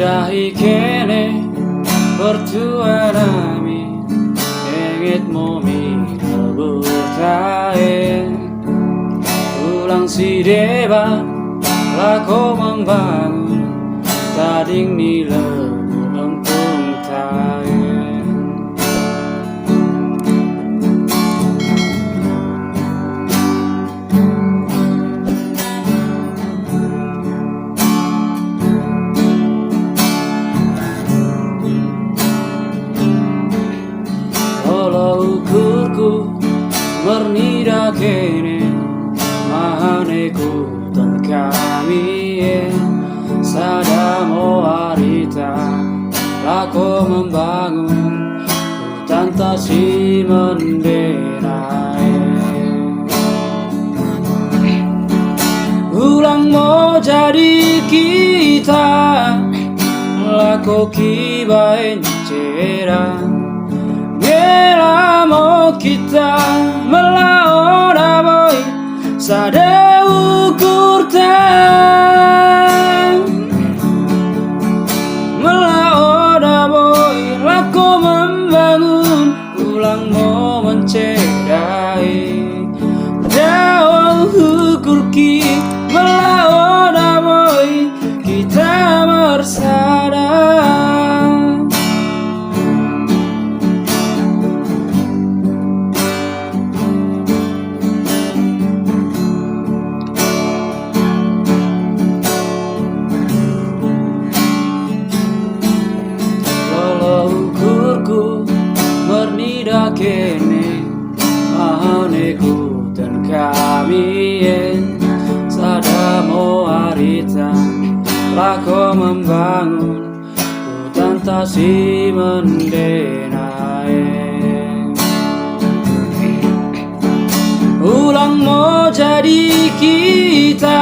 dahi kene bertuanami engit momi bertahe ulang si deba lako membangun tading nila empung tahe ukurku mernida kene mahaneku dan kami sadamo arita lako membangun hutan tasi mendenai ulang mau jadi kita lako kibain cerah Gelamo kita melawan boy sada ukur tan melawan boy lako membangun ulang mau mencedai jauh ukur ki melawan boy kita bersada mernida kene mahaneku dan kami sadamo arita lako membangun hutan tasi mendenai ulang mau jadi kita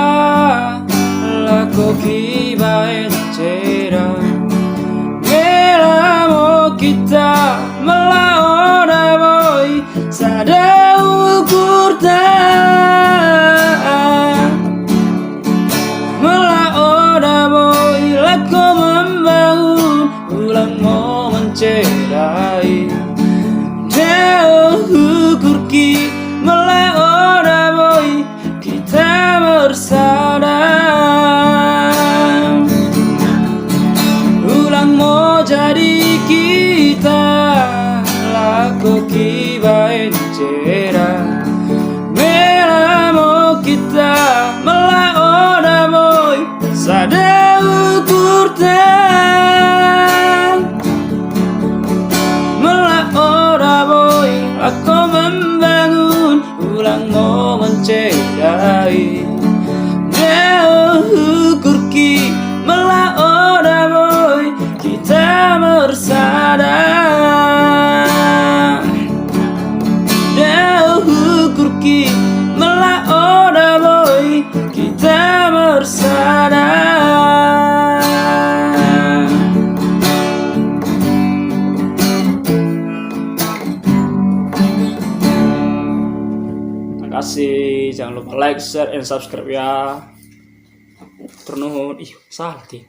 lako kibain cerah gelamo kita melawan boy sada ukur tak melawan boy lako membangun ulang mau mencedai jauh ukur ki melawan boy kita bersada ulang mau jadi kita lako kibain cerah melamo kita melawan boy sada ukur tan melawan boy lako membangun ulang mau mencedai jauh ukur ki melawan boy kita bersada jauh ukur ki melawan boy kita bersada. Terima kasih, jangan lupa like, share, and subscribe ya. Turnuhun, salah ti.